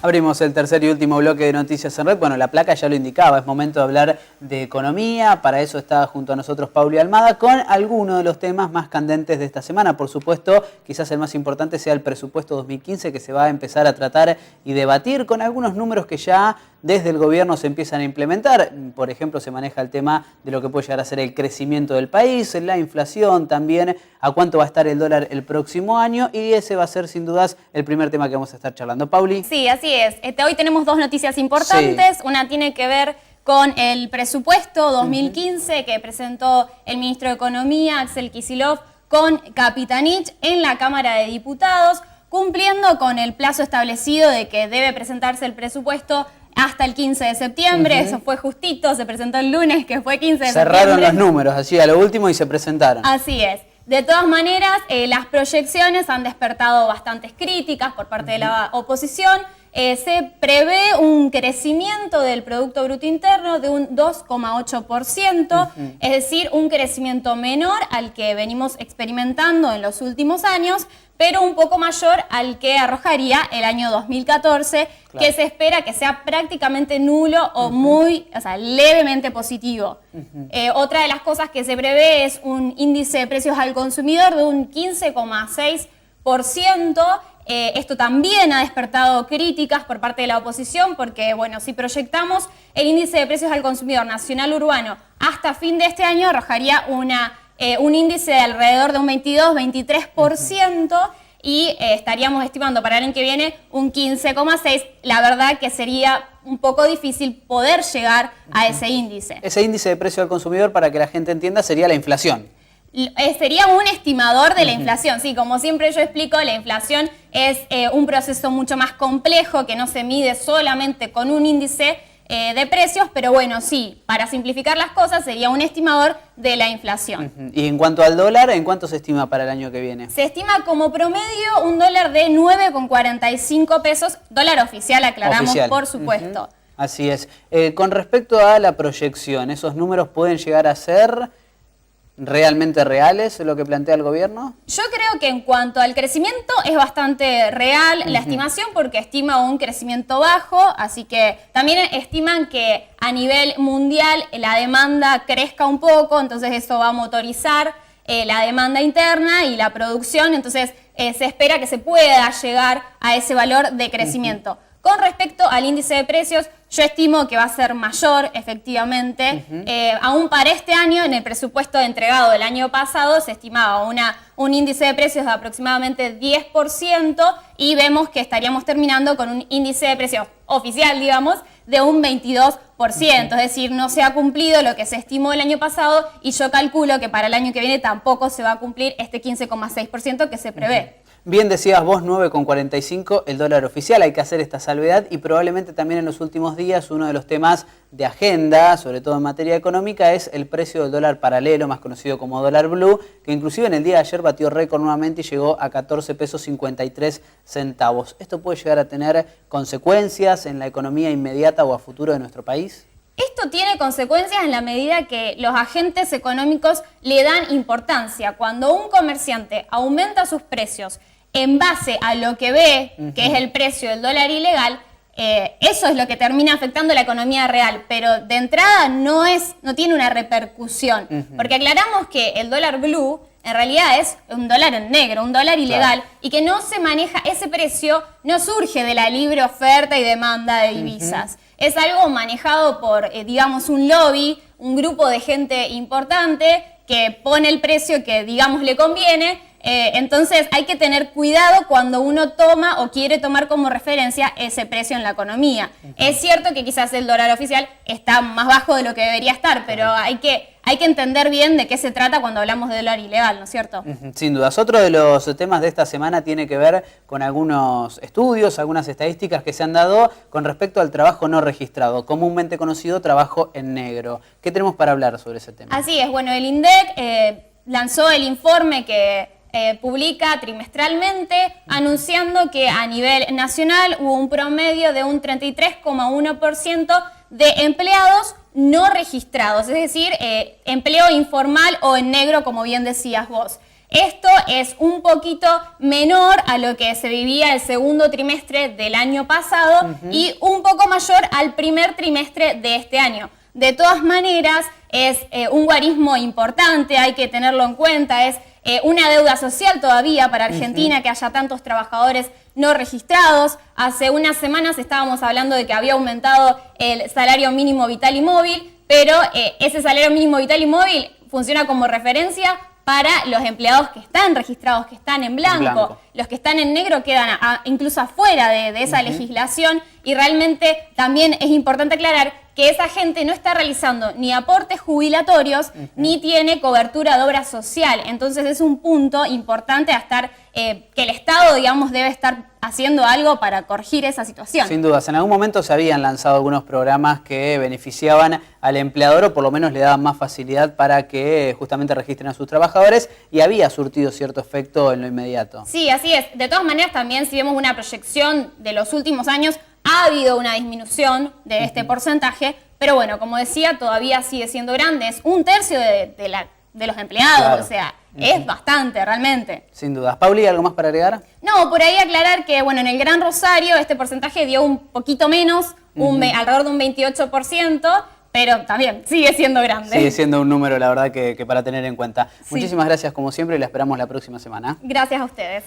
Abrimos el tercer y último bloque de Noticias en Red. Bueno, la placa ya lo indicaba, es momento de hablar de economía. Para eso está junto a nosotros Pauli Almada con algunos de los temas más candentes de esta semana. Por supuesto, quizás el más importante sea el presupuesto 2015 que se va a empezar a tratar y debatir con algunos números que ya desde el gobierno se empiezan a implementar. Por ejemplo, se maneja el tema de lo que puede llegar a ser el crecimiento del país, la inflación también, a cuánto va a estar el dólar el próximo año, y ese va a ser sin dudas el primer tema que vamos a estar charlando. Pauli. Sí, así es. Hoy tenemos dos noticias importantes. Sí. Una tiene que ver con el presupuesto 2015 que presentó el ministro de Economía, Axel Kicillof, con Capitanich en la Cámara de Diputados, cumpliendo con el plazo establecido de que debe presentarse el presupuesto hasta el 15 de septiembre, eso fue justito, se presentó el lunes, que fue 15 de septiembre. Cerraron los números, así a lo último, y se presentaron. Así es. De todas maneras, las proyecciones han despertado bastantes críticas por parte de la oposición. Se prevé un crecimiento del Producto Bruto Interno de un 2,8%, es decir, un crecimiento menor al que venimos experimentando en los últimos años, pero un poco mayor al que arrojaría el año 2014, claro, que se espera que sea prácticamente nulo o levemente positivo. Otra de las cosas que se prevé es un índice de precios al consumidor de un 15,6%. Esto también ha despertado críticas por parte de la oposición porque, bueno, si proyectamos el índice de precios al consumidor nacional urbano hasta fin de este año, arrojaría un índice de alrededor de un 22-23% y estaríamos estimando para el año que viene un 15,6%. La verdad que sería un poco difícil poder llegar a ese índice. Ese índice de precio al consumidor, para que la gente entienda, sería la inflación. Sería un estimador de la inflación. Sí, como siempre yo explico, la inflación es un proceso mucho más complejo que no se mide solamente con un índice de precios, pero bueno, sí, para simplificar las cosas sería un estimador de la inflación. Y en cuanto al dólar, ¿en cuánto se estima para el año que viene? Se estima como promedio un dólar de 9,45 pesos, dólar oficial, aclaramos, por supuesto. Así es. Con respecto a la proyección, ¿esos números pueden llegar a ser realmente reales lo que plantea el gobierno? Yo creo que en cuanto al crecimiento es bastante real la estimación porque estima un crecimiento bajo, así que también estiman que a nivel mundial la demanda crezca un poco, entonces eso va a motorizar la demanda interna y la producción, entonces se espera que se pueda llegar a ese valor de crecimiento. Con respecto al índice de precios, yo estimo que va a ser mayor, efectivamente. Aún para este año, en el presupuesto entregado del año pasado, se estimaba un índice de precios de aproximadamente 10% y vemos que estaríamos terminando con un índice de precios oficial, digamos, de un 22%. Es decir, no se ha cumplido lo que se estimó el año pasado y yo calculo que para el año que viene tampoco se va a cumplir este 15,6% que se prevé. Bien decías vos, 9,45 el dólar oficial, hay que hacer esta salvedad y probablemente también en los últimos días uno de los temas de agenda, sobre todo en materia económica, es el precio del dólar paralelo, más conocido como dólar blue, que inclusive en el día de ayer batió récord nuevamente y llegó a 14 pesos 53 centavos. ¿Esto puede llegar a tener consecuencias en la economía inmediata o a futuro de nuestro país? Esto tiene consecuencias en la medida que los agentes económicos le dan importancia. Cuando un comerciante aumenta sus precios en base a lo que ve, que es el precio del dólar ilegal, eso es lo que termina afectando la economía real, pero de entrada no tiene una repercusión, porque aclaramos que el dólar blue en realidad es un dólar en negro, un dólar ilegal, y que no se maneja, ese precio no surge de la libre oferta y demanda de divisas. Es algo manejado por, digamos, un lobby, un grupo de gente importante que pone el precio que, digamos, le conviene. Entonces hay que tener cuidado cuando uno toma o quiere tomar como referencia ese precio en la economía. Es cierto que quizás el dólar oficial está más bajo de lo que debería estar, pero hay que entender bien de qué se trata cuando hablamos de dólar ilegal, ¿no es cierto? Sin dudas. Otro de los temas de esta semana tiene que ver con algunos estudios, algunas estadísticas que se han dado con respecto al trabajo no registrado, comúnmente conocido trabajo en negro. ¿Qué tenemos para hablar sobre ese tema? Así es, bueno, el INDEC lanzó el informe que publica trimestralmente anunciando que a nivel nacional hubo un promedio de un 33,1% de empleados no registrados, es decir, empleo informal o en negro, como bien decías vos. Esto es un poquito menor a lo que se vivía el segundo trimestre del año pasado y un poco mayor al primer trimestre de este año. De todas maneras, es un guarismo importante, hay que tenerlo en cuenta, es una deuda social todavía para Argentina que haya tantos trabajadores no registrados. Hace unas semanas estábamos hablando de que había aumentado el salario mínimo vital y móvil, pero ese salario mínimo vital y móvil funciona como referencia para los empleados que están registrados, que están en blanco. Los que están en negro quedan incluso afuera de esa legislación, y realmente también es importante aclarar que esa gente no está realizando ni aportes jubilatorios ni tiene cobertura de obra social. Entonces es un punto importante a estar, que el Estado, digamos, debe estar haciendo algo para corregir esa situación. Sin dudas, en algún momento se habían lanzado algunos programas que beneficiaban al empleador o por lo menos le daban más facilidad para que justamente registren a sus trabajadores, y había surtido cierto efecto en lo inmediato. Sí, así es. De todas maneras, también si vemos una proyección de los últimos años, ha habido una disminución de este porcentaje, pero bueno, como decía, todavía sigue siendo grande. Es un tercio de los empleados, claro. O sea, es bastante realmente. Sin dudas. Pauli, ¿algo más para agregar? No, por ahí aclarar que, bueno, en el Gran Rosario este porcentaje dio un poquito menos, alrededor de un 28%, pero también sigue siendo grande. Sigue siendo un número, la verdad, que para tener en cuenta. Sí. Muchísimas gracias, como siempre, y la esperamos la próxima semana. Gracias a ustedes.